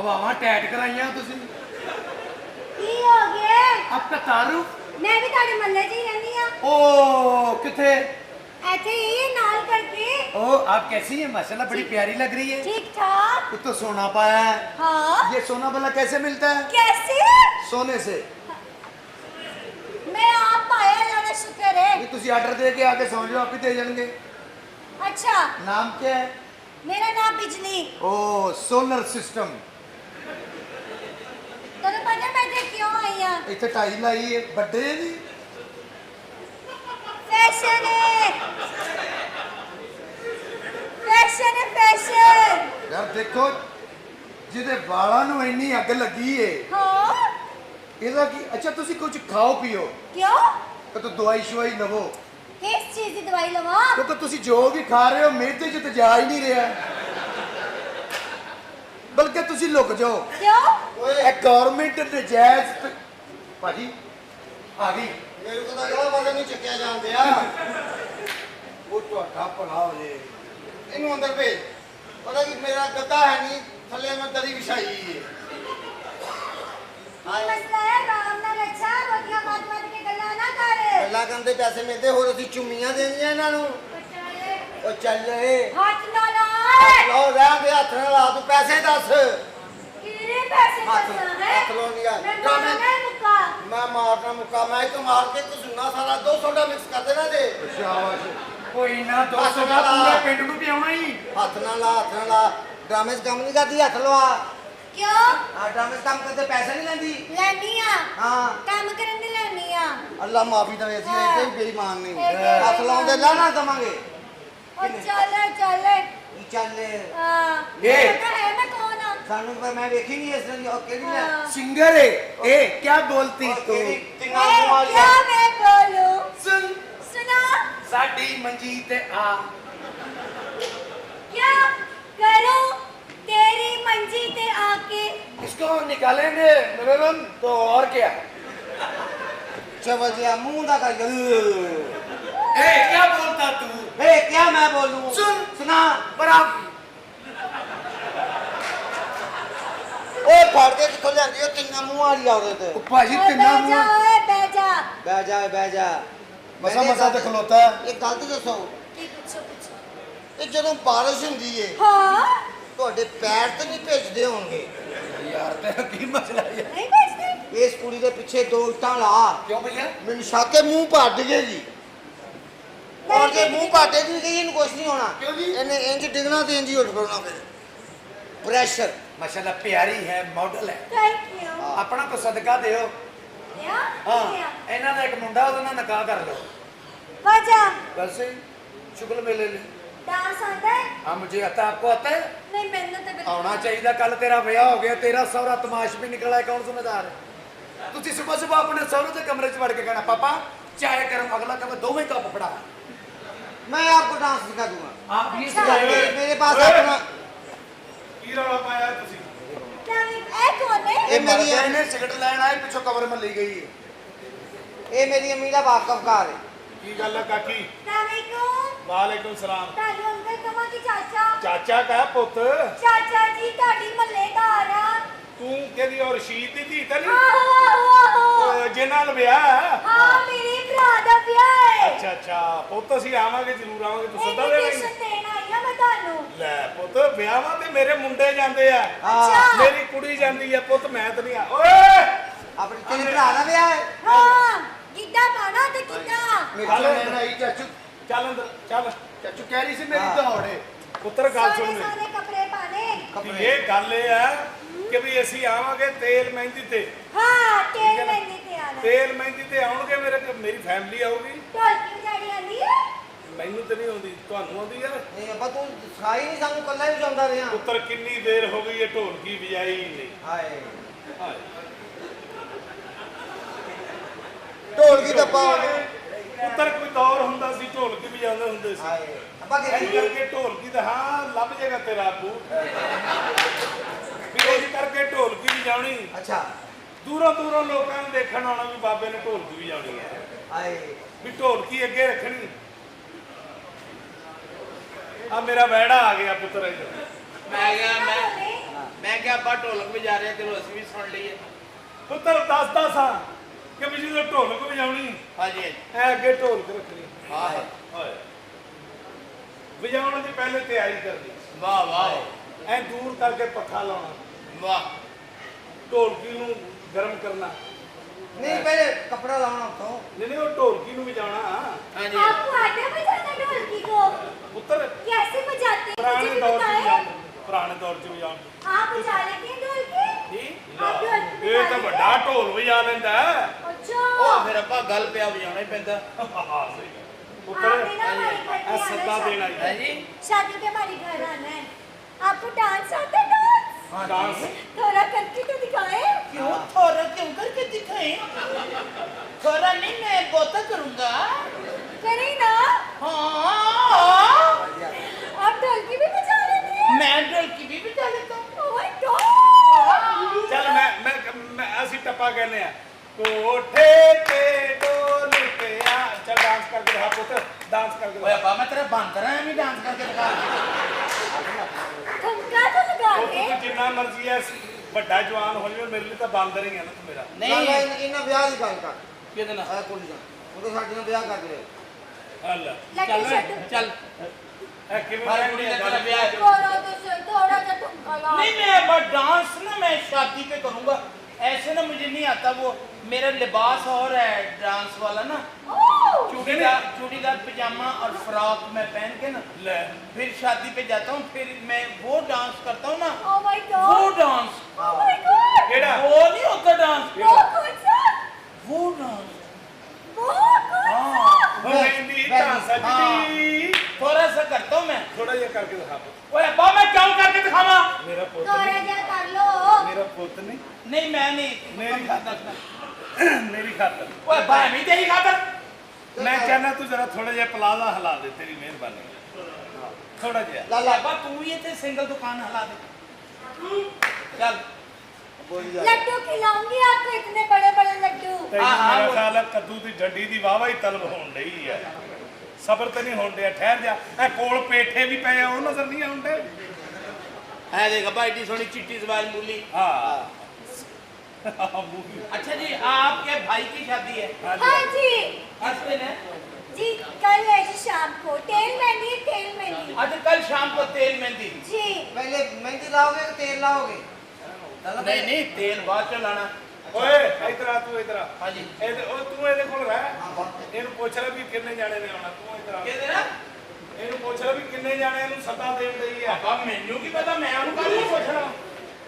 हवावां TET कराइयां तुसीं की हो गया? आपका तारुफ मैं भी तारे मल्ले जी रहनी हां। ओ किथे ऐसे ही नाल करके। ओ आप कैसी हैं माशाल्लाह बड़ी प्यारी लग रही है। ठीक ठाक। कुछ तो सोना पाया है। हाँ। ये सोना भला कैसे मिलता है? कैसे? सोने से। मैं आप पाया अल्लाह का शुक्र है। ये तुसी ऑर्डर दे के आके समझो आप ही दे जाएंगे। अच्छा नाम क्या है? मेरा नाम बिजली। ओ सोलर सिस्टम। तने पता मैं ते क्यों आई हां? इतने टाई लाई है बड्डे दी फैशन है। फैशन है फैशन। यार देखो जिदे वालों ਨੂੰ ਇੰਨੀ ਅੱਗ ਲੱਗੀ ਏ हाँ ਇਹਦਾ ਕੀ ਅੱਛਾ ਤੁਸੀਂ ਕੁਝ ਖਾਓ ਪੀਓ क्यों? तो दवाई शवाई लवो किस चीज की दवाई लवा? क्योंकि तुसी जो भी खा रहे हो मेरे च तो जा ही नहीं रहा बल्कि तुसी लुक जाओ क्यों? ए गवर्नमेंट नजायज भाजी आ गई मेरे को तो अगला वाला नहीं चुकिया जाते आ वो तो भला हो जे इन्हों अंदर भेज पता कि मेरा गद्दा है नहीं थले में दरी बिछाई है की मसला है? राम ना रक्षा रोटियां मत मत के गल्ला ना कर। गल्ला करते पैसे मिलते हो ਅਸੀਂ ਚੁੰਮੀਆਂ ਦੇਣੀਆਂ ਇਹਨਾਂ ਨੂੰ ਉਹ ਚੱਲ ਏ हाथ ना ला। ਲਓ ਰਹਿ ਦੇ ਹੱਥ ਨਾਲ ਲਾ ਤੂੰ ਪੈਸੇ ਦੱਸ किरे पैसे हाथ- दसना है? हाथ लो नहीं यार। मैं ड्रामे- मारना है मुक्का। ਮੈਂ ਮਾਰਨਾ ਮੁੱਕਾ ਮੈਂ ਇੱਕ ਮਾਰ ਕੇ ਕਸੂਨਾ ਸਾਰਾ 2 ਸੋਡਾ ਮਿਕਸ ਕਰ ਦੇਣਾ ਦੇ शाबाश कोई ना दो हथ सौ का ना ला। पूरे पिंड ਨੂੰ ਪਿਆਉਣਾ ਹੀ ਹੱਥ ਨਾਲ ਲਾ ਡਰਾਮੇ 'ਚ ਕੰਮ ਨਹੀਂ ਕਰਦੀ ਹੱਥ ਲਵਾ क्यों? ਆ ਡਰਾਮੇ 'ਚ ਕੰਮ ਕਰਦੇ ਪੈਸੇ ਨਹੀਂ ਲੈਂਦੀ ਲੈਣੀ ਆ ਹਾਂ ਕੰਮ ਕਰਨ ਦੀ ਲੈਣੀ ਆ। ਅੱਲਾ ਮਾਫੀ ਦੇਵੇ ਅਸੀਂ ਹਾਂ। ਇੱਥੇ ਬੇਈਮਾਨ ਨਹੀਂ ਇਹ- ਹੱਥ ਲਾਉਂਦੇ ਲਾਣਾ ਦਵਾਂਗੇ ਉਹ ਚੱਲ ਚੱਲ ਇਹ ਚੱਲ ਹਾਂ ਇਹ- ਪਤਾ ਹੈ ਮੈਂ ਕੌਣ ਆ? ਸਾਨੂੰ ਪਰ ਮੈਂ ਵੇਖੀ ਨਹੀਂ ਇਸ ਤਰ੍ਹਾਂ ਦੀ ਉਹ ਕਿਹੜੀ ਹੈ ਹਾਂ। सिंगर है ए क्या बोलती ਉਹ तू ਕਿਹੜੀ ਤਿੰਨਾਂ ए, ਵਾਲੀ क्या मैं बोलूं? सुन सुना साडी मंजी ते आ क्या करूं तेरी मंजी पे आके? इसको निकालेंगे नरम तो और क्या ਚਵਜਿਆ ਮੂੰਹ ਦਾ ਕਰ ए क्या बोलता तू ਏ ਕੀ ਮੈਂ ਬੋਲੂੰ सुन ਸੁਣਾ पर आप ਓਏ ਫੜ ਕੇ ਕਿੱਥੋਂ ਲਿਆਂਦੀ ਉਹ ਤਿੰਨਾਂ ਮੂੰਹ ਵਾਲੀ ਔਰਤ भाजी ओए, तिन्ना बैठ जा मुंह ओए बैठ जा। ਬਹਿ ਜਾ मसा मसा तो खलोता है ਇਹ ਗਲਤ ਦੱਸੋ की पूछो पूछो। ਇਹ ਜਦੋਂ ਬਾਰਿਸ਼ ਹੁੰਦੀ ਏ हाँ ਤੁਹਾਡੇ ਪੈਰ ਤੇ ਨਹੀਂ ਭਿੱਜਦੇ ਹੋਣਗੇ यार तेरा की मसला है नहीं बैठते। ਇਸ ਕੁੜੀ ਦੇ ਪਿੱਛੇ 2 ਇੱਟਾਂ ਲਾ क्यों भैया ਮੈਨੂੰ ਸ਼ੱਕ ਹੈ ਮੂੰਹ ਭੱਜ ਗਈ ਔਰ ਜੇ ਮੂੰਹ ਪਾਟੇ ਦੀ ਗਈ ਇਹਨੂੰ ਕੁਛ ਨਹੀਂ ਹੋਣਾ ਕਿਉਂ ਜੀ? ਇਹਨੇ ਇੰਜ ਡਿਗਣਾ ਤੇ ਇੰਜ ਹੀ ਉੱਠ ਪੜਨਾ ਫਿਰ ਪ੍ਰੈਸ਼ਰ माशाल्लाह प्यारी है मॉडल है थैंक यू। अपना तो सदका दियो क्या? हाँ क्या? इन्हों का एक मुंडा ਉਹਦੇ ਨਾਲ ਨਿਕਾਹ कर लो वजह वैसे शुक्ल मेले ले डांस आता है? हाँ मुझे आता आपको आता है नहीं मैंने तो बिल्कुल। आना चाहिए कल तेरा ब्याह हो गया तेरा सौरा तमाश भी निकला है कौन जिम्मेदार है तुझे सुबह सुबह अपने सौरे के कमरे च वड़ के कहना पापा चाय गर्म अगला कब दो में कप फड़ा मैं आपको डांस सिखा दूंगा आप ये अच्छा। सिखाएंगे मेरे पास अपना ਕੀ ਰੌਲਾ ਪਾਇਆ ਤੁਸੀਂ क्या ए कौन है? ये मेरी ने सिगरेट लेना है पिछो कमरे में ली गई है ਇਹ ਮੇਰੀ ਅੰਮੀ ਦਾ ਵਾਕਫਕਾਰ ਹੈ ਕੀ ਗੱਲ ਹੈ ਕਾਕੀ वालेकुम। ਵਾਲੇਕੁਮ ਸਲਾਮ तालू अंकल कमा की चाचा। ਚਾਚਾ ਕਾ ਪੁੱਤ चाचा जी ताड़ी मल्लेदार आ। ਤੂੰ ਕਿਹਦੀ ਔਰ ਰਸ਼ੀਦ ਦੀ ਧੀ ਤਾਂ आहो आहो आहो। ਨਹੀਂ ਜਿਹਨਾਂ ਨਾਲ ਵਿਆਹ ਹੈ? हाँ मेरी भरा दा ब्याह है। ਅੱਛਾ ਅੱਛਾ ਪੁੱਤ ਅਸੀਂ ਆਵਾਂਗੇ ਜ਼ਰੂਰ ਆਵਾਂਗੇ ਤੂੰ ਸੱਦਾ ਦੇ इनविटेशन देना आई हां मैं तानू। ਲੈ ਪੁੱਤ ਵਿਆਹਾਂ ਤੇ ਮੇਰੇ ਮੁੰਡੇ ਜਾਂਦੇ ਆ अच्छा। ਮੇਰੀ ਕੁੜੀ ਜਾਂਦੀ ਆ ਪੁੱਤ ਮੈਂ ਤਾਂ ਨਹੀਂ ਆ ਓਏ ਆਪਣੀ ਤੇਰੇ ਭਰਾ ਦਾ ਵਿਆਹ ਹੈ हाँ गिद्दा पाना ते गिद्दा। मेरी लेना आई चाचू ਚੱਲ ਅੰਦਰ ਚੱਲ चाचू कह रही थी मेरी हाँ। दौड़ है ਪੁੱਤਰ ਗੱਲ ਸੁਣ सारे ਮੇਰੀ सारे कपड़े पाने। ਇਹ ਗੱਲ ਇਹ ਆ ਕਿ ਵੀ ਅਸੀਂ ਆਵਾਂਗੇ ਤੇਲ ਮਹਿੰਦੀ ਤੇ हाँ तेल ठीक है ना? लेने ते आना। ਤੇਲ ਮਹਿੰਦੀ ਤੇ ਆਉਣਗੇ ਮੇਰੀ ਫੈਮਿਲੀ ਆਊਗੀ ढोलकी बजाड़ी आंदी है? ਮੈਨੂੰ ਤੇ ਨਹੀਂ ਆਉਂਦੀ ਤੁਹਾਨੂੰ ਆਉਂਦੀ ਆ ਨਹੀਂ ਅੱਬਾ ਤੂੰ ਸਿਖਾਈ ਨਹੀਂ ਸਾਨੂੰ ਕੱਲਾ ਹੀ ਵਜਾਉਂਦਾ ਰਿਹਾ ਪੁੱਤਰ ਕਿੰਨੀ ਦੇਰ ਹੋ ਗਈ ਇਹ ਢੋਲਕੀ ਵਜਾਈ ਨਹੀਂ ਹਾਏ ਹਾਏ ਢੋਲਕੀ ਦੱਬਾ ਹੋ ਗਿਆ ਪੁੱਤਰ ਕੋਈ ਦੌਰ ਹੁੰਦਾ ਸੀ ਢੋਲਕੀ ਵਜਾਉਂਦੇ ਹੁੰਦੇ ਸੀ ਹਾਏ ਅੱਬਾ ਇਸ ਕਹਿੰਦੀ ਕਰਕੇ ਢੋਲਕੀ ਦਾ ਹਾਂ ਲੱਭ ਜਾਏਗਾ ਤੇਰਾ ਬੂਟ ਵੀ ਇਸ ਕਰਕੇ ਢੋਲਕੀ ਵਜਾਉਣੀ ਅੱਛਾ ਦੂਰੋਂ ਦੂਰੋਂ ਲੋਕਾਂ ਨੂੰ ਦੇਖਣ ਆਉਣਾ ਵੀ ਬਾਬੇ ਨੇ ਢੋਲਕੀ ਵਜਾਉਣੀ ਹੈ ਹਾਏ ਵੀ ਢੋਲਕੀ ਅੱਗੇ ਰੱਖਣੀ ਆ ਮੇਰਾ ਵੈੜਾ ਆ ਗਿਆ ਪੁੱਤਰ ਇੱਧਰ ਮੈਂ ਗਿਆ ਮੈਂ ਕਿਹਾ ਆਪਾਂ ਢੋਲਕ ਵਜਾ ਰਹੇ ਚਲੋ ਅਸੀਂ ਵੀ ਸੁਣ ਲਈਏ। ਪੁੱਤਰ ਦੱਸਦਾ ਸਾਂ ਕਿ ਵੀ ਜਦੋਂ ਢੋਲਕ ਵਜਾਉਣੀ ਹਾਂਜੀ ਐ ਅੱਗੇ ਢੋਲਕ ਰੱਖਣੀ ਹਾਂ ਓਏ ਵਜਾਉਣ ਦੀ ਪਹਿਲੇ ਤਿਆਰੀ ਕਰਨੀ ਵਾਹ ਵਾਹ ਐ ਦੂਰ ਕਰਕੇ ਪੱਖਾ ਲਾਉਣਾ ਵਾਹ ਢੋਲਕੀ ਨੂੰ ਗਰਮ ਕਰਨਾ नहीं पहले कपड़ा लाना तो नहीं वो ढोलकी नु बजाना हाँ जी आपको आता है बजाना ढोलकी को? पुत्र कैसे बजाते हैं पुराने मुझे भी दौर से बताएं। पुराने दौर से बजाना आप बजा लेते हैं ढोलकी? आप ढोलकी ये बजा तो लेते बड़ा हैं? ढोल बजा लेंदा है अच्छा ਉਹ ਫਿਰ ਆਪਾਂ ਗੱਲ ਪਿਆ ਵਜਾਉਣਾ ਹੀ ਪੈਂਦਾ हाँ सही है पुत्र आपने ना हमारे घर पे ऐ सद्दा आना देना है है जी शादी पे हमारे घर आना है। आपको डांस आता है? डांस हाँ डांस थोड़ा करके तो दिखाएं। क्यों थोड़ा क्यों करके दिखाएं थोड़ा नहीं मैं बहुत करूंगा करें ना। हाँ आप ढोलकी भी बजा लेते हैं? मैं ढोलकी भी बजा लेता हूँ Oh my God! चल मैं ऐसी टप्पा कहने हैं कोठे पे डोल पे आ चल डांस करके दिखा पुत्र डांस करके ओए दिखा अब्बा मैं तेरा बांदर है मैं डांस करके दिखा ठुमका तो लगा ਉਹ के। ਤੂੰ ਜਿੰਨਾ ਮਰਜ਼ੀ ਐ ਵੱਡਾ ਜਵਾਨ ਹੋ ਜਾਵੇ ਮੇਰੇ ਲਈ ਤਾਂ ਬਾਂਦਰ ਹੀ ਆ ਨਾ ਤੂੰ ਮੇਰਾ नहीं ਇਹਨਾਂ ਵਿਆਹ ਦੀ ਗੱਲ ਕਰ किधर ना ਆ ਕੁੜੀ ਦਾ ਉਹਦੇ ਸਾਡੇ ਨਾਲ ਵਿਆਹ ਕਰ ਲਿਓ ਹੱਲ लड्डू शड्डू। चल ਐ ਕਿਵੇਂ हर ਰਹਿਣ कुड़ी ਦੀ का ਗੱਲ तेरा ब्याह है। थोड़ा तो सही, थोड़ा सा ठुमका लगाओ। नहीं मैं बस डांस ना मैं शादी पे करूंगा ऐसे ना मुझे नहीं आता वो मेरा लिबास और है डांस वाला ना ओह! चूड़ीदार पजामा और फ्रॉक मैं पहन के ना ਲੈ फिर शादी पे जाता हूँ फिर मैं वो डांस करता हूँ ना Oh my वो God! Dance Oh my God! ਕਿਹੜਾ वो नहीं होता डांस वो कौन सा? वो डांस वो कौन सा? ਹੋ ਮਹਿੰਦੀ ਤਾਂ ਸਜਦੀ थोड़ा सा करता हूँ मैं ਥੋੜਾ ਜਿਹਾ ਕਰਕੇ ਦਿਖਾ ਪੁੱਤ ओए अब्बा मैं क्यों करके दिखावा ਮੇਰਾ ਪੁੱਤ थोड़ा ਨਹੀਂ जा कर लो। ਮੇਰਾ ਪੁੱਤ ਨਹੀਂ नहीं मैं नहीं मेरी ਮੇਰੀ ਖਾਤਰ ओए अब्बा मैं तेरी खातर ਮੈਂ ਚਾਹਨਾ ਤੂੰ ਜਰਾ ਥੋੜਾ ਜਿਹਾ ਪਲਾਜ਼ਾ ਹਿਲਾ ਦੇ ਤੇਰੀ ਮਿਹਰਬਾਨੀ ਥੋੜਾ ਜਿਹਾ ਲਾਲਾ अब्बा तू ये थे सिंगल दुकान हला दे चल ਬੋਲੀ ਜਾ लड्डू खिलाऊंगी आपको, इतने बड़े बड़े लड्डू। ਤੈਨੂੰ ਹਾਂ, ਮੇਰਾ ਉਹ- ਖਿਆਲ ਹੈ ਕੱਦੂ ਦੀ ਡੰਡੀ ਦੀ ਵਾਵਾ ਹੀ ਤਲਬ ਹੋਣ ਡਈ ਹੈ ਸਬਰ ਤੇ ਨਹੀਂ ਹੋਣ ਡਿਆ ਠਹਿਰ ਜਾ ਇਹ ਕੋਲ ਪੇਠੇ ਵੀ ਪਏ ਆ ਉਹ ਨਜ਼ਰ ਨਹੀਂ ਆਉਂਦੇ है देख अब्बा इतनी सोनी चिट्टी सवाल मूली ਹਾਂ अच्छा जी आपके भाई की शादी है हाँ जी हस्बैंड है जी, कल है जी शाम को तेल मेहंदी, तेल मेहंदी। अच्छा कल शाम को तेल मेहंदी जी ਪਹਿਲੇ ਮਹਿੰਦੀ ਲਾਓਗੇ ਕਿ ਤੇਲ ਲਾਓਗੇ नहीं नहीं तेल बाद च लाना ਓਏ ਇਧਰ ਆ ਤੂੰ ਇਧਰ ਆ हाँ जी ਤੂੰ ਇਹਦੇ ਕੋਲ ਰਹਿ ਇਹਨੂੰ ਪੁੱਛ ਲੈ ਵੀ ਕਿੰਨੇ ਜਾਣੇ ਨੇ ਆਉਣਾ ਤੂੰ ਇਧਰ ਆ किधर है ਇਹਨੂੰ ਪੁੱਛ ਲੈ ਵੀ ਕਿੰਨੇ ਜਾਣੇ ਇਹਨੂੰ ਸੱਦਾ ਦੇਣ ਡਈ ਆ अब्बा मेनू की पता मैं उनको कल नहीं पूछना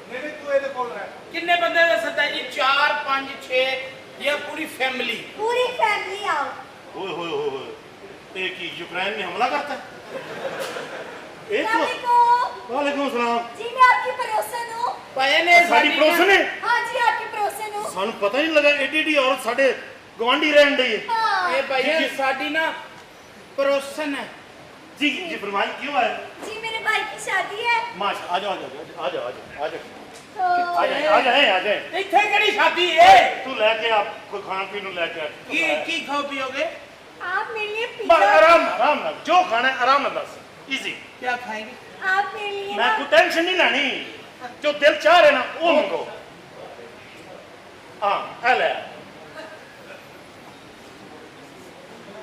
ਨਹੀਂ ਨਹੀਂ ਤੂੰ ਇਹਦੇ ਕੋਲ ਰਹਿ कितने बंदे का सत्ता जी 4 5 6 ये पूरी फैमिली पूरी फैमिली आओ। ओए होए होए होए ये की यूक्रेन में हमला करता है ये तो वालेकुम। वालेकुम सलाम जी मैं आपकी पड़ोसन हूँ। पाए ने साडी पड़ोसन है हाँ जी आपकी पड़ोसन हूँ। सानू पता ही नहीं लगा एडी एडी औरत साडे गवांडी रहन दी है हाँ ये भाई साडी ना पड़ोसन है जी जी फरमाइए क्यों आए जी मेरे भाई की शादी है माशा आ जाओ आ जाओ आ जाओ आ जाओ तो आ जाए इतने कड़ी शादी है तू लेके आप कोई खान पीन लेके की खाओ पियोगे आप मेरे लिए बस पिज्जा, आराम आराम ना जो खाना है आराम ना बस इजी क्या खाएंगे आप मेरे लिए मैं ना कोई टेंशन नहीं लेनी जो दिल चाह रहे ना वो मंगो हाँ है ले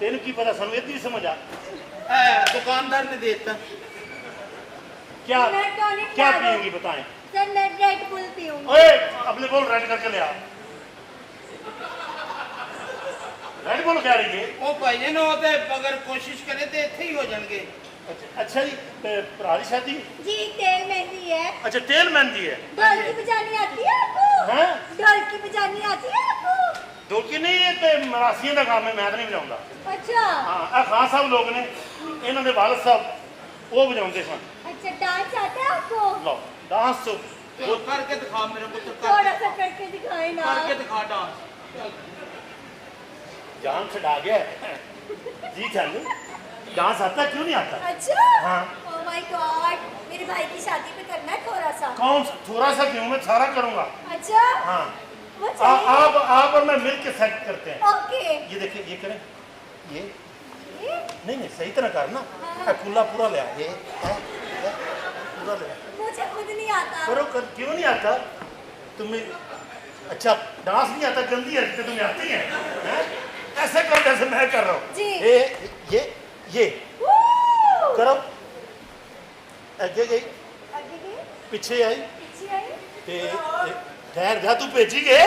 तेन की पता सानू इतनी समझ आ दुकानदार ने देता क्या मैं टॉनिक क्या ला दो। पिएंगी बताएं सर मैं रेड बुल पीऊंगी। ओए अपने बोल रेड करके ले आ रेड बोल क्या रही है ਉਹ ਭਾਈ ਨੇ ਉਹ ਤੇ ਅਗਰ ਕੋਸ਼ਿਸ਼ ਕਰੇ ਤੇ ਇੱਥੇ ਹੀ ਹੋ ਜਾਣਗੇ अच्छा जी भरा दी शादी जी तेल मेहंदी है। अच्छा तेल मेहंदी है ढोलकी बजानी आती है आपको? हैं ढोलकी बजानी आती है आपको? दोकी नहीं है ते मरासियों का काम है मैं तो नहीं बजाऊंगा अच्छा हाँ आ खान साहब लोग ने इन्हों के वालद साहब वो बजाते सन अच्छा डांस आता है आपको? लो डांस तो वो करके दिखा मेरे को तो थोड़ा सा करके दिखाए ना। करके दिखा डांस जान छड़ा गया है जी जानू डांस आता क्यों नहीं आता अच्छा हाँ। ओह माय गॉड, मेरे भाई की शादी पे करना है थोड़ा सा। कौन सा थोड़ा सा क्यों मैं सारा करूंगा अच्छा हाँ वो चाहिए। आप और मैं मिल के सेट करते हैं ओके ये देखिए ये करें ये ये? नहीं नहीं सही तरह करना हाँ। खुला पूरा ले आ ये पूरा ले आ मुझे खुद नहीं आता। करो कर, क्यों नहीं आता तुम्हें? अच्छा डांस नहीं आता, गंदी हरकतें तुम्हें आती हैं हैं? ऐसे करो जैसे मैं कर रहा हूँ। जी। ये वू! करो, आगे गई, आगे गई, पीछे आई, पीछे आई। ते ठहर जा, तू भेजी गए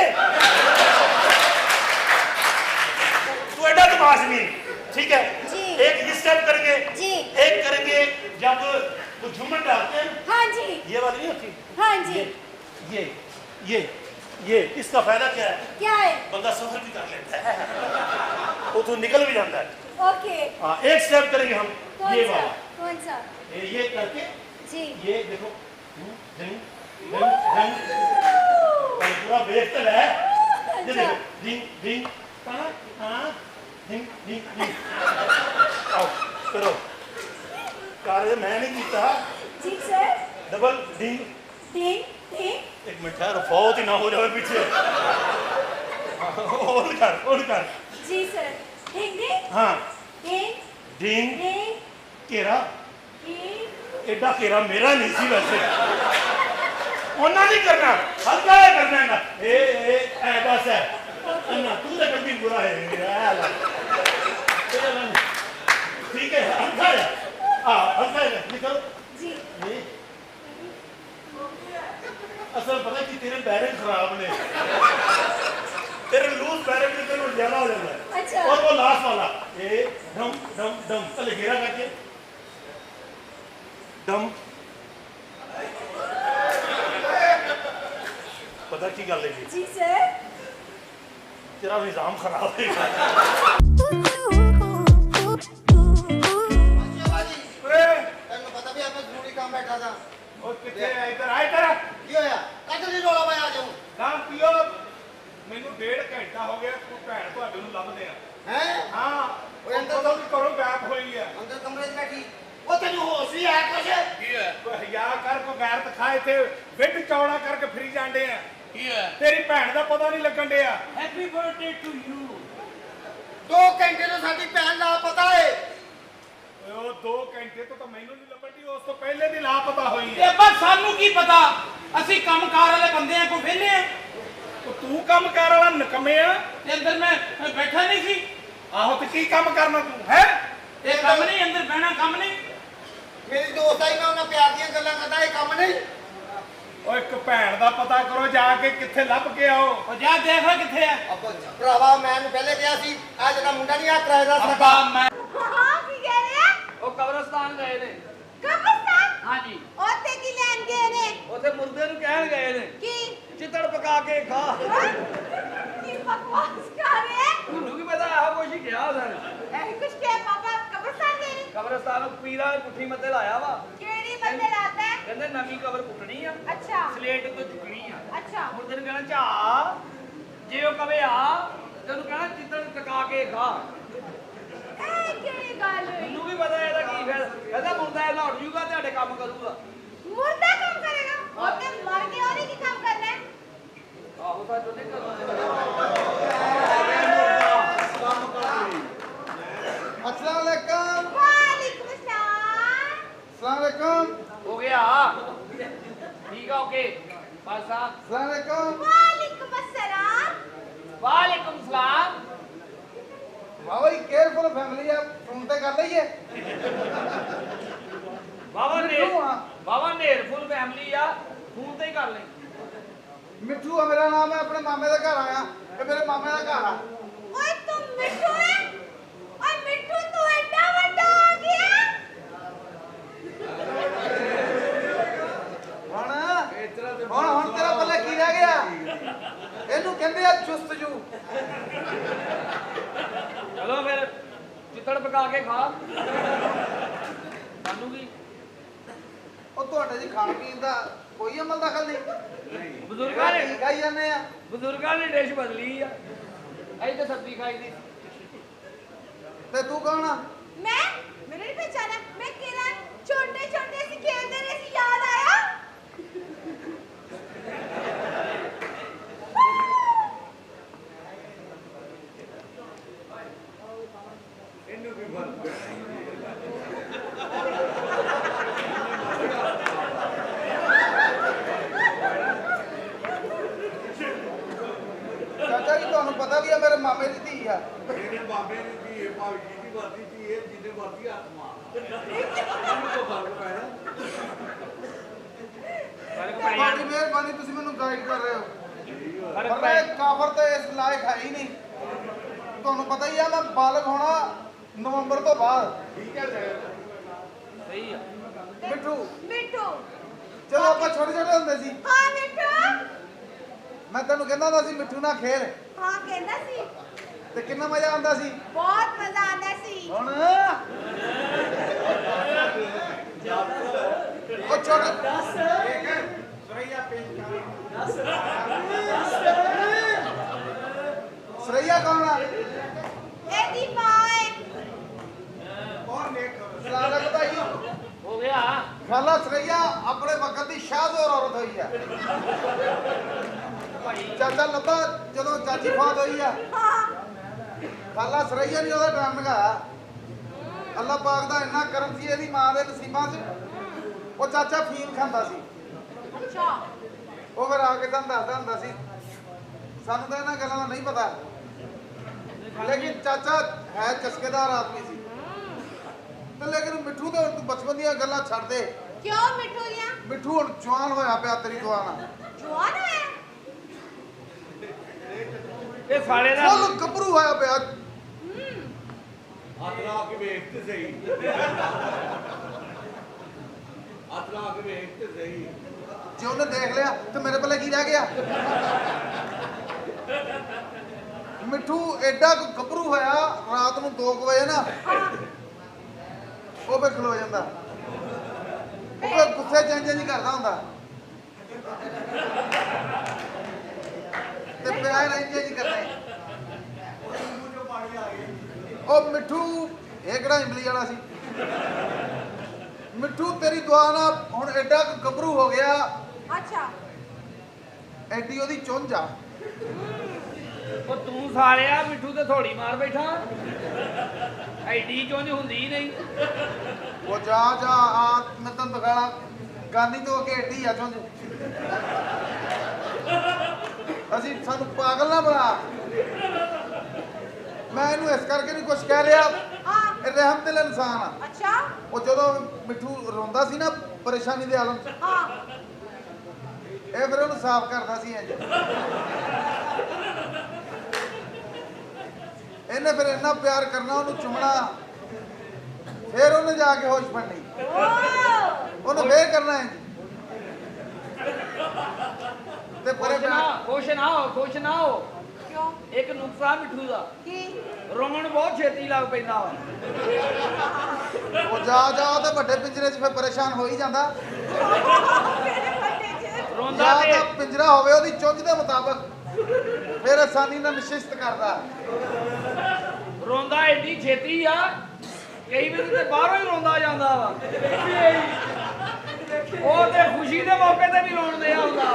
तू एडा तमाश नहीं, ठीक है जी। एक ये स्टेप करेंगे जी। एक करेंगे जब वो झूमर डालते हैं, हाँ जी, ये वाली नहीं होती, हाँ जी। ये इसका फायदा क्या है? क्या है? बंदा सफर भी कर लेता है, वो तो निकल भी जाता है। ओके। हाँ एक स्टेप करेंगे हम, कौन ये सा? वाला, कौन सा? ये करके जी। ये देखो ढंग ढंग ढंग पूरा बेहतर है। ये अच्छा। देखो ढिंग ढिंग हाँ ढिंग ढिंग ढिंग आओ करो कार्य मैं नहीं कीता। जी सर। डबल ढिंग ठीक ठीक। एक मिनट ठहरो, बहुत ही ना हो जाए पीछे। और कर जी सर। ठीक ठीक। हाँ ठीक ढिंग ठीक केरा, ठीक। एडा केरा मेरा नहीं सी वैसे, ओना नहीं करना, हल्का है करना है ना। ए बस है ना, तू तो कभी बुरा है ठीक है, हल्का है, हल्का है निकल। जी। ये असल पता है कि तेरे बैरंग खराब ने, तेरे लूज बैरंग में तेरे ज्यादा हो जाता है। अच्छा। और वो लास्ट वाला ए डम डम डम, पहले घेरा करके डम। पता की गल है जी सर। तेरा निजाम खराब है। ਓਏ ਤੈਨੂੰ ਪਤਾ ਵੀ ਆਪਾਂ ਜ਼ਰੂਰੀ ਕੰਮ ਬੈਠਾ ਸਾਂ। ਉਹ ਕਿੱਥੇ ਆ ਇੱਧਰ ਆ ਇੱਧਰ ਕੀ ਹੋਇਆ? ਕੱਢ ਲਈ ਰੋਲਾ ਮੈਂ ਆ ਜਾਊਂ। ਨਾ ਪੀਓ ਮੈਨੂੰ 1.5 ਘੰਟਾ ਹੋ ਗਿਆ ਕੋਈ ਭੈਣ ਤੁਹਾਡੇ ਨੂੰ ਲੱਭਦੇ ਆ। ਹੈਂ? ਹਾਂ ਓਏ ਅੰਦਰ ਕਦੋਂ ਦੀ ਘਰੋਂ ਗਾਇਬ ਹੋਈ ਆ। ਅੰਦਰ ਕਮਰੇ 'ਚ ਬੈਠੀ। ਉਹ ਤੈਨੂੰ ਹੋਸ਼ ਵੀ ਆਇਆ ਕੁਛ? ਕੀ ਹੈ? ਕੋਈ ਹਿਆ ਕਰ ਕੋ ਗੈਰਤ ਖਾ ਇੱਥੇ ਵਿੱਢ ਚੌੜਾ ਕਰਕੇ ਫਿਰੀ ਜਾਂਦੇ ਆ। ਕੀ ਹੈ? ਤੇਰੀ ਭੈਣ ਦਾ ਪਤਾ ਨਹੀਂ ਲੱਗਣ ਡਿਆ। Happy birthday to you. 2 ਘੰਟੇ ਤੋਂ ਸਾਡੀ ਭੈਣ ਦਾ ਪਤਾ ਏ। ਓਏ ਉਹ 2 ਘੰਟੇ ਤੋਂ ਤਾਂ ਮੈਨੂੰ ਨਹੀਂ ਲੱਭਣ ਡਈ, ਉਸ ਤੋਂ ਪਹਿਲੇ ਦੀ ਲਾਪਤਾ ਹੋਈ ਇਹ ਆ। ਬਸ ਸਾਨੂੰ ਕੀ ਪਤਾ, ਅਸੀਂ ਕੰਮਕਾਰ ਵਾਲੇ ਬੰਦੇ ਆ, ਕੋਈ ਵਿਹਲੇ ਆ। ਉਹ ਤੂੰ ਕੰਮ ਕਰ ਵਾਲਾ ਨਕਮੇ ਆ। ਤੇ ਅੰਦਰ ਮੈਂ ਬੈਠਾ ਨਹੀਂ ਸੀ, ਆਹੋ ਤੇ ਕੀ ਕੰਮ ਕਰਨਾ ਤੂੰ ਹੈ? ਇਹ ਕੰਮ ਨਹੀਂ, ਅੰਦਰ ਬਹਿਣਾ ਕੰਮ ਨਹੀਂ। ਮੇਰੀ ਦੋਸਤ ਆਈ, ਮੈਂ ਉਹਨਾਂ ਪਿਆਰ ਦੀਆਂ ਗੱਲਾਂ ਕਰਦਾ, ਇਹ ਕੰਮ ਨਹੀਂ। ਓਏ ਇੱਕ ਭੈਣ ਦਾ ਪਤਾ ਕਰੋ ਜਾ ਕੇ, ਕਿੱਥੇ ਲੱਭ ਕੇ ਆਓ। ਉਹ ਜਾ ਦੇਖ ਕਿੱਥੇ ਆ। ਅੱਬਾ ਭਰਾਵਾ ਮੈਂ ਇਹਨੂੰ ਪਹਿਲੇ ਕਿਹਾ ਸੀ, ਆ ਜਿਹੜਾ ਮੁੰਡਾ ਨਹੀਂ ਆ ਕਿਰਾਏ ਦਾ ਅੱਬਾ ਸਾਡਾ। ਮੈਂ हाँ की कह रहे हैं? ਉਹ ਕਬਰਸਤਾਨ ਗਏ ਨੇ। कब्रिस्तान? ਹਾਂਜੀ औरतें की लैन गए ने? ਉੱਥੇ ਮੁਰਦੇ ਨੂੰ ਕਹਿਣ ਗਏ ਨੇ की? ਚਿੱਤੜ ਪਕਾ ਕੇ ਖਾ। हाँ? की बकवास कर रहे हैं? ਤੁਹਾਨੂੰ ਕੀ ਪਤਾ ਆਹ ਕੁਛ ਹੀ ਕਿਹਾ ਸਰ। ऐसे कुछ क्या पापा कब्रिस्तान गए ने? ਕਬਰਸਤਾਨ ਨੂੰ ਪੀਰਾਂ ਦੀ ਪੁੱਠੀ ਮੱਥੇ ਲਾਇਆ ਵਾ। केड़ी बंदे लाता है? ਕਹਿੰਦੇ ਨਵੀਂ ਕਬਰ ਪੁੱਟਣੀ ਆ, अच्छा ਸਲੇਟ ਤੋਂ ਚੁੱਕਣੀ ਆ। अच्छा। ਮੁਰਦੇ ਨੂੰ ਕਹਿਣਾ ਝਾ, ਜੇ ਉਹ ਕਵੇ ਆ ਤੇ ਉਹਨੂੰ ਕਹਿਣਾ ਚਿੱਤੜ ਟਕਾ ਕੇ ਖਾ। ए केड़ी गल हुई? ਮੈਨੂੰ ਵੀ ਪਤਾ ਇਹਦਾ ਕੀ ਫਾਇਦਾ। ਕਹਿੰਦਾ ਮੁਰਦਾ ਇਹ ਲੌਟ ਜੂਗਾ ਤੁਹਾਡੇ ਕੰਮ ਕਰੂਗਾ। मुर्दा काम करेगा? औरतें मर के और ही की काम करना है? ਆਹੋ ਸੱਚ ਉਹਨੇ अस्सलाम वालेकुम। वालेकुम अस्सलाम। अस्सलाम वालेकुम। ਹੋ ਗਿਆ ਠੀਕ ਆ ਓਕੇ ਬਸ ਆ अस्सलाम वालेकुम। वालेकुम अस्सलाम। ਵਾਲੇਕੁਮ ਸਲਾਮ। ਵਾਹ ਜੀ ਕੇਅਰਫੁਲ ਫੈਮਿਲੀ ਆ, ਫੋਨ ਤੇ ਕਰ ਲਈਏ। ਬਾਬਾ ਨੇ ਮਿੱਠੂ ਆ। ਬਾਬਾ ਨੇਰਫੁਲ ਫੈਮਿਲੀ ਆ, ਫੋਨ ਤੇ ਹੀ ਕਰ ਲੈ। ਮਿੱਠੂ ਆ ਮੇਰਾ ਨਾਮ ਹੈ, ਆਪਣੇ ਮਾਮੇ ਦਾ ਘਰ ਆਇਆ, ਇਹ ਮੇਰੇ ਮਾਮੇ ਦਾ ਘਰ ਆ। ओए तुम मिट्टू है? ओए मिट्टू तू एड्डा बड़ा हो गया? ਹੁਣ ਤੇਰਾ ਪੱਲੇ ਕੀ ਰਹਿ ਗਿਆ? ਇਹਨੂੰ ਕਹਿੰਦੇ ਆ ਚੁਸਤਜੂ। ਚਲੋ ਫਿਰ ਚਿੱਤੜ ਪਕਾ ਕੇ ਖਾ। ਸਾਨੂੰ ਕੀ ਉਹ ਤੁਹਾਡੇ ਜੀ ਖਾਣ ਪੀਣ ਦਾ ਕੋਈ ਅਮਲ ਦਖਲ ਨਹੀਂ। ਬਜ਼ੁਰਗਾਂ ਨੇ ਠੀਕ ਆਈ ਜਾਂਦੇ ਆ। ਬਜ਼ੁਰਗਾਂ ਨੇ ਡਿਸ਼ ਬਦਲੀ ਆ। ਅਸੀਂ ਤਾਂ ਸਬਜ਼ੀ ਖਾਈ ਦੀ। ਤੇ ਤੂੰ ਕੌਣ ਆ? मैं मैंने नहीं पहचाना, मैं किरण। छोटे छोटे से खेलते रहे से याद आया। ਆ ਮੇਰੇ ਮਾਮੇ ਦੀ ਧੀ ਆ ਇਹਨੇ ਬਾਬੇ ਦੀ ਧੀ ਭਾਵੀ ਜੀ ਦੀ ਵਰਦੀ ਧੀ ਇਹ ਜਿੰਨੇ ਵਰਦੀ ਆਤਮਾ ਇਹਨੂੰ ਕੋ ਫਰਕ ਪੈਣਾ ਤੁਹਾਡੀ ਮਿਹਰਬਾਨੀ ਤੁਸੀਂ ਮੈਨੂੰ ਗਾਈਡ ਕਰ ਰਹੇ ਹੋ ਫਰਕ ਪਰ ਪੈ ਇਹ ਕਾਫਰ ਤੇ ਇਸ ਲਾਇਕ ਹੈ ਹੀ ਨਹੀਂ ਤੁਹਾਨੂੰ ਪਤਾ ਹੀ ਆ ਮੈਂ ਬਾਲਗ ਹੋਣਾ ਨਵੰਬਰ ਤੋਂ ਬਾਅਦ ਠੀਕ ਹੈ ਸਹੀ ਆ ਮਿੱਠੂ ਮਿੱਠੂ ਚਲੋ ਆਪਾਂ ਛੋਟੇ ਛੋਟੇ ਹੁੰਦੇ ਸੀ ਹਾਂ ਮਿੱਠੂ ਮੈਂ ਤੈਨੂੰ ਕਹਿੰਦਾ ਹੁੰਦਾ ਸੀ ਮਿੱਠੂ ਨਾਲ ਖੇਲ ਹਾਂ ਕਹਿੰਦਾ ਸੀ ਤੇ ਕਿੰਨਾ ਮਜ਼ਾ ਆਉਂਦਾ ਸੀ ਬਹੁਤ ਮਜ਼ਾ ਆਉਂਦਾ ਸੀ ਹੁਣ ਉਹ ਛੋਟੇ ਸਰਈਆ ਕੌਣ ਆ ਇਹਦੀ ਮਾਂ ਹੈ ਸਲਾਮ ਬਤਾਈ ਹੋ ਗਿਆ ਖਾਲਾ ਸਰਈਆ ਆਪਣੇ ਵਕਤ ਦੀ ਸ਼ਾਹਜ਼ੋਰ ਔਰਤ ਹੋਈ ਆ ਚਾਚਾ ਲੱਭਾ ਜਦੋਂ ਚਾਚੀ ਫੌਤ ਹੋਈ ਆ ਹਾਂ ਖਾਲਾ ਸਰਈਆ ਨੇ ਉਹਦਾ ਟਾਈਮ ਲਗਾਇਆ ਅੱਲਾਹ ਪਾਕ ਦਾ ਇੰਨਾ ਕਰਮ ਸੀ ਇਹਦੀ ਮਾਂ ਦੇ ਨਸੀਬਾਂ 'ਚ ਉਹ ਚਾਚਾ ਫੀਮ ਖਾਂਦਾ ਸੀ ਅੱਛਾ ਉਹ ਫਿਰ ਆ ਕੇ ਤੁਹਾਨੂੰ ਦੱਸਦਾ ਹੁੰਦਾ ਸੀ ਸਾਨੂੰ ਤਾਂ ਇਹਨਾਂ ਗੱਲਾਂ ਦਾ ਨਹੀਂ ਪਤਾ ਲੇਕਿਨ ਚਾਚਾ ਹੈ ਚਸਕੇਦਾਰ ਆਦਮੀ ਸੀ ਤੇ ਲੇਕਿਨ ਮਿੱਠੂ ਦੇ ਹੁਣ ਤੂੰ ਬਚਪਨ ਦੀਆਂ ਗੱਲਾਂ ਛੱਡ ਦੇ ਕਿਉਂ ਮਿੱਠੂ ਦੀਆਂ ਮਿੱਠੂ ਹੁਣ ਜਵਾਨ ਹੋਇਆ ਪਿਆ ਤੇਰੀ ਦੁਆ ਨਾਲ ਜਵਾਨ ਹੈ ਇਹ ਸਾਲੇ ਦਾ ਫੁੱਲ ਗੱਭਰੂ ਹੋਇਆ ਪਿਆ ਹੱਥ ਲਾ ਕੇ ਵੇਖ ਤੇ ਸਹੀ ਹੱਥ ਲਾ ਕੇ ਵੇਖ ਤੇ ਸਹੀ ਜੇ ਉਹਨੇ ਦੇਖ ਲਿਆ ਤੇ ਮੇਰੇ ਪੱਲੇ ਕੀ ਰਹਿ ਗਿਆ ਮਿੱਠੂ ਐਡਾ ਕੁ ਗੱਭਰੂ ਹੋਇਆ ਰਾਤ ਨੂੰ 2 ਵਜੇ ਨਾ ਉਹ ਫੇ ਖਲੋ ਜਾਂਦਾ ਉਹ ਫੇ ਗੁੱਸੇ ਚ ਇੰਜ ਕਰਦਾ ਹੁੰਦਾ ਤੇ ਪਿਆਰ ਇੰਜ ਕਰਦਾ ਹੈ। ਉਹ ਮਿੱਠੂ ਇਹ ਕਿਹੜਾ ਇਮਲੀ ਵਾਲਾ ਸੀ ਮਿੱਠੂ ਤੇਰੀ ਦੁਆ ਨਾਲ ਹੁਣ ਐਡਾ ਕੁ ਗੱਭਰੂ ਹੋ ਗਿਆ ਅੱਛਾ ਐਡੀ ਉਹਦੀ ਚੁੰਝ ਆ ਉਹ ਤੂੰ ਸਾਲਿਆ ਮਿੱਠੂ ਤੇ ਥੋੜੀ ਮਾਰ ਬੈਠਾ ਐਡੀ ਚੁੰਝ ਹੁੰਦੀ ਹੀ ਨਹੀਂ ਉਹ ਜਾ ਆ ਮੈਂ ਤੈਨੂੰ ਦਿਖਾਣਾ ਗਾਨੀ ਤੋਂ ਅੱਗੇ ਐਡੀ ਆ ਚੁੰਝ ਅਸੀਂ ਸਾਨੂੰ ਪਾਗਲ ਨਾ ਬਣਾ ਮੈਂ ਇਹਨੂੰ ਇਸ ਕਰਕੇ ਨਹੀਂ ਕੁਝ ਕਹਿ ਰਿਹਾ ਹਾਂ ਇਹ ਰਹਿਮਤੁਲ ਇਨਸਾਨ ਆ ਅੱਛਾ ਉਹ ਜਦੋਂ ਮਿੱਠੂ ਰੋਂਦਾ ਸੀ ਨਾ ਪਰੇਸ਼ਾਨੀ ਦੇ ਆਲਮ 'ਚ ਹਾਂ ਇਹ ਫਿਰ ਉਹਨੂੰ ਸਾਫ਼ ਕਰਦਾ ਸੀ ਇੰਜ ਇਹਨੇ ਫਿਰ ਇੰਨਾ ਪਿਆਰ ਕਰਨਾ ਉਹਨੂੰ ਚੁੰਮਣਾ ਫਿਰ ਉਹਨੇ ਜਾ ਕੇ ਹੋਸ਼ ਫੜਨੀ ਓ ਉਹਨੇ ਫੇਰ ਕਰਨਾ ਇੰਜ ਤੇ ਪਰੇ ਖੁਸ਼ ਨਾ ਹੋ ਕਿਉਂ ਇੱਕ ਨੁਕਸਾ ਮਿੱਠੂ ਦਾ ਕੀ ਰੋਣ ਬਹੁਤ ਛੇਤੀ ਲੱਗ ਪੈਂਦਾ ਵਾ ਉਹ ਜਾ ਤੇ ਵੱਡੇ ਪਿੰਜਰੇ 'ਚ ਫਿਰ ਪਰੇਸ਼ਾਨ ਹੋ ਹੀ ਜਾਂਦਾ ਮੇਰੇ ਵੱਡੇ ਚ ਰੋਂਦਾ ਜਾਂ ਤੇ ਤਾਂ ਪਿੰਜਰਾ ਹੋਵੇ ਉਹਦੀ ਚੁੰਝ ਦੇ ਮੁਤਾਬਕ ਫਿਰ ਆਸਾਨੀ ਨਾਲ ਨਿਸ਼ਚਿਤ ਕਰਦਾ ਰੋਂਦਾ ਐਡੀ ਛੇਤੀ ਆ ਕਈ ਵਾਰੀ ਤੇ ਬਾਹਰੋਂ ਹੀ ਰੋਂਦਾ ਜਾਂਦਾ ਵਾ ਉਹ ਤੇ ਖੁਸ਼ੀ ਦੇ ਮੌਕੇ ਤੇ ਵੀ ਰੋਣ ਦਿਆ ਹੁੰਦਾ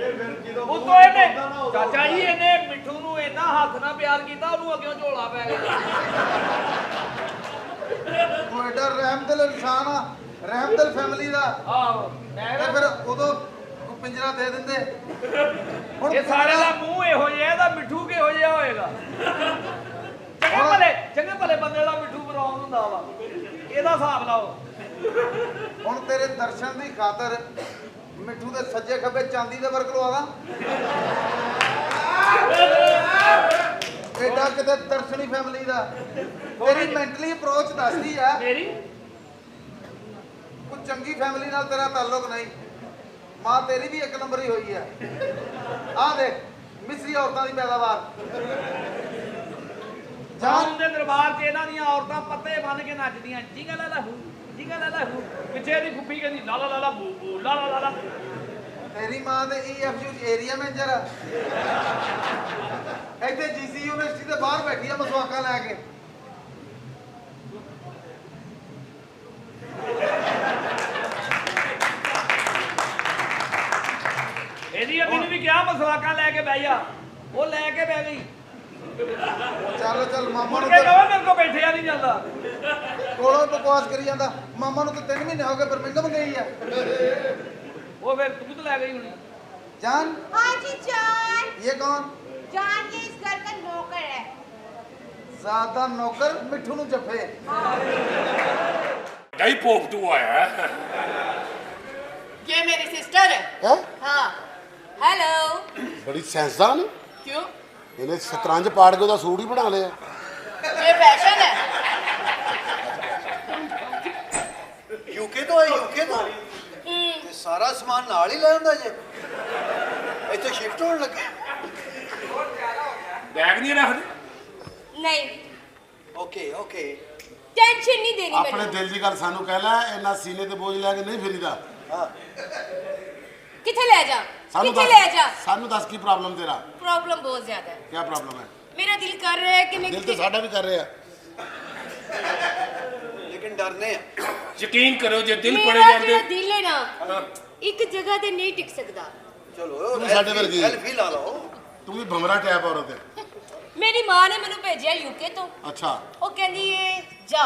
ਉਤੋਂ ਇਹਨੇ ਚਾਚਾ ਜੀ ਇਹਨੇ ਮਿੱਠੂ ਨੂੰ ਇੰਨਾ ਹੱਥ ਨਾਲ ਪਿਆਰ ਕੀਤਾ ਉਹਨੂੰ ਅੱਗਿਓਂ ਝੋਲਾ ਪੈ ਗਿਆ ਉਹ ਐਡਾ ਰਹਿਮਤੁਲ ਇਨਸਾਨ ਆ ਰਹਿਮਤੁਲ ਫੈਮਿਲੀ ਦਾ ਆਹੋ ਮੈਂ ਤੇ ਕਿਹਾ ਫਿਰ ਉਦੋਂ ਉਹ ਪਿੰਜਰਾ ਦੇ ਦਿੰਦੇ ਹੁਣ ਇਹ ਸਾਰਿਆਂ ਦਾ ਮੂੰਹ ਇਹੋ ਜਿਹਾ ਇਹਦਾ ਮਿੱਠੂ ਕਿਹੋ ਜਿਹਾ ਹੋਏਗਾ ਚੰਗੇ ਭਲੇ ਬੰਦੇ ਦਾ ਮਿੱਠੂ ਬਰਾਉਨ ਹੁੰਦਾ ਵਾ ਇਹਦਾ ਹਿਸਾਬ ਲਾਓ ਹੁਣ ਤੇਰੇ ਦਰਸ਼ਨ ਦੀ ਖਾਤਰ ਮਿੱਠੂ ਦੇ ਸੱਜੇ ਖੱਬੇ ਚਾਂਦੀ ਦੇ ਵਰਗ ਲਵਾ ਐਡਾ ਕਿਤੇ ਦਰਸ਼ਨੀ ਫੈਮਿਲੀ ਦਾ ਤੇਰੀ ਮੈਂਟਲੀ ਅਪਰੋਚ ਦੱਸਦੀ ਆ ਮੇਰੀ ਕੋਈ ਚੰਗੀ ਫੈਮਿਲੀ ਨਾਲ ਤੇਰਾ ਤਾਲੁਕ ਨਹੀਂ ਮਾਂ ਤੇਰੀ ਵੀ ਇੱਕ ਨੰਬਰ ਹੀ ਹੋਈ ਆ ਆਹ ਦੇਖ ਮਿਸਰੀ ਔਰਤਾਂ ਦੀ ਪੈਦਾਵਾਰ ਜਾਨ ਦੇ ਦਰਬਾਰ 'ਚ ਇਹਨਾਂ ਦੀਆਂ ਔਰਤਾਂ ਪੱਤੇ ਬੰਨ ਕੇ ਨੱਚਦੀਆਂ ਜੀਗਾ ਲਾ ਲਾ ਹੂ ਪਿੱਛੇ ਦੀ ਫੁੱਫੀ ਕਹਿੰਦੀ ਲਾ ਲਾ ਲਾ ਲਾ ਬੂ ਬੂ ਲਾ ਲਾ ਲਾ ਲਾ ਤੇਰੀ ਮਾਂ ਦੇ EFU ਏਰੀਆ ਮੈਨੇਜਰ ਆ ਇੱਥੇ GC ਯੂਨੀਵਰਸਿਟੀ ਦੇ ਬਾਹਰ ਬੈਠੀ ਆ ਮਸਵਾਕਾਂ ਲੈ ਕੇ ਇਹਦੀ ਅੱਗੇ ਨੂੰ ਵੀ ਕਿਹਾ ਮਸਵਾਕਾਂ ਲੈ ਕੇ ਬਹਿ ਜਾ ਉਹ ਲੈ ਕੇ ਬਹਿ ਗਈ ਚੱਲ ਮਾਮਾ ਮੁੜ ਨੂੰ ਕੇ ਤਾਂ ਕਹੋ ਮੇਰੇ ਕੋਲ ਬੈਠਿਆ ਨਹੀਂ ਜਾਂਦਾ ਕੋਲੋਂ ਬਕਵਾਸ ਕਰੀ ਜਾਂਦਾ ਮਾਮਾ ਨੂੰ ਤਾਂ 3 ਮਹੀਨੇ ਹੋ ਗਏ ਬਰਮਿੰਗਮ ਗਈ ਆ ਉਹ ਫਿਰ ਤੂੰ ਤਾਂ ਲੈ ਗਈ ਹੁਣੀ जान हाँ जी जान ये कौन जान ये इस घर का ਨੌਕਰ ਹੈ ਜ਼ਾਤ ਦਾ ਨੌਕਰ ਮਿੱਠੂ ਨੂੰ ਜੱਫੇ। ਡਾਈ ਪੋਪਟੂ ਆਇਆ ਹੈ। ये मेरी सिस्टर है ਹੈ हाँ हेलो ਬੜੀ ਸੈਂਸਦਾਨ क्यों ਇਹਨੇ ਸ਼ਤਰੰਜ ਪਾੜ ਕੇ ਉਹਦਾ ਸੂਟ ਹੀ ਬਣਾ ਲਿਆ। ये फैशन है ਯੂਕੇ ਤੋਂ ਆਏ ਯੂਕੇ ਤੋਂ ਤੇ ਸਾਰਾ ਸਮਾਨ ਨਾਲ ਹੀ ਲੈ ਆਉਂਦਾ ਜੇ ਇੱਥੇ ਸ਼ਿਫਟ ਹੋਣ ਲੱਗੇ ਬੈਗ ਨਹੀਂ ਰੱਖਦੇ। नहीं ਓਕੇ ਓਕੇ टेंशन नहीं देनी ਆਪਣੇ मैंने ਦਿਲ ਦੀ ਗੱਲ ਸਾਨੂੰ ਕਹਿ ਲੈ, ਇੰਨਾ ਸੀਨੇ ਤੇ ਬੋਝ ਲੈ ਕੇ ਨਹੀਂ ਫਿਰੀਦਾ। ਹਾਂ किथे ले जा ਸਾਨੂੰ किथे ले जा ਸਾਨੂੰ ਦੱਸ ਕੀ ਪ੍ਰੋਬਲਮ ਤੇਰਾ, प्रॉब्लम बहुत ज्यादा है ਕੀ ਪ੍ਰੋਬਲਮ ਹੈ? मेरा दिल कर रहा है कि मैं ਦਿਲ ਤੇ ਸਾਡਾ ਵੀ ਕਰ ਰਿਹਾ। ਲੇਕਿਨ ਡਰਨੇ ਆ ਯਕੀਨ ਕਰੋ ਜੇ ਦਿਲ ਪੜੇ मेरा ਜਾਂਦੇ जो दिल है ना एक जगह ते नहीं टिक सकता ਚਲੋ ਤੂੰ ਸਾਡੇ ਵਰਗੀ। ਸੈਲਫੀ ਲਾ ਲਓ ਤੂੰ ਵੀ ਭਮਰਾ ਟੈਪ ਔਰਤ ਹੈ। मेरी मां ने मैंू भेजा यूके तो ਅੱਛਾ वो कहंदी है जा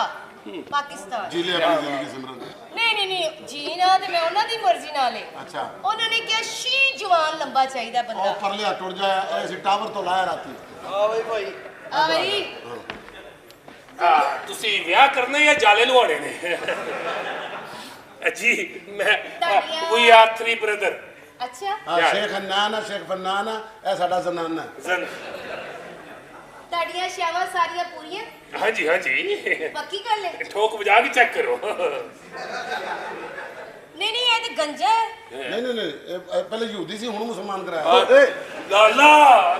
पाकिस्तान ਜੀ ਲੈ ਆਪਣੀ ਜ਼ਿੰਦਗੀ ਸਿਮਰਨ। नहीं जी ना ते मैं उन्हां दी मर्जी नाल है ਅੱਛਾ उन्होंने क्या शी जवान लंबा चाहिए ਉਹ बंदा ਪਰਲਿਆ ਟੁੱਟ ਜਾਇਆ ਐਸੀ ਟਾਵਰ ਤੋਂ ਲਾਇਆ ਰਾਤੀ। ਆ ਬਈ ਭਾਈ आ भाई ਤੁਸੀਂ ਵਿਆਹ ਕਰਨੇ ਜਾਂ ਜਾਲੇ ਲਵਾਉਣੇ ਨੇ? ਜੀ ਮੈਂ ਤੁਹਾਡੀਆਂ- ਵੀ ਆਰ 3 ਬ੍ਰਦਰ। अच्छा ਹਾਂ ਯਾਰ। ਸ਼ੇਖ ਹੰਨਾਨ ਆ, ਸ਼ੇਖ ਫੰਨਾਨ ਆ, ਇਹ ਸਾਡਾ ਜ਼ਨਾਨਾ ਹੈ। ਜ਼ਨ ताड़ियां शावा सारियां पूरियां ਹਾਂਜੀ ਹਾਂਜੀ पक्की गल है ਠੋਕ ਵਜਾ ਕੇ ਚੈੱਕ ਕਰੋ। नहीं ये तो गंजा है ਨਹੀਂ ਇਹ ਪਹਿਲੇ ਯਹੂਦੀ ਸੀ, ਹੁਣ ਮੁਸਲਮਾਨ ਕਰਾਇਆ। ਲਾਲਾ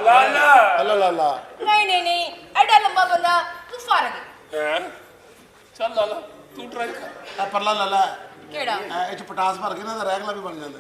ਲਾਲਾ ਅੱਲਾ ਲਾ ਲਾ। नहीं एडा लंबा बंदा तू फर्क ਹੈਂ? ਚੱਲ ਲਾਲਾ ਤੂੰ ਟਰਾਈ ਕਰ। ਇਹ ਪਰਲਾ ਲਾਲਾ केड़ा ਇਹ ਚ ਪਟਾਸ ਭਰ ਕੇ ਨਾ ਤਾਂ ਰੈਗਲਾ ਵੀ ਬਣ ਜਾਂਦਾ।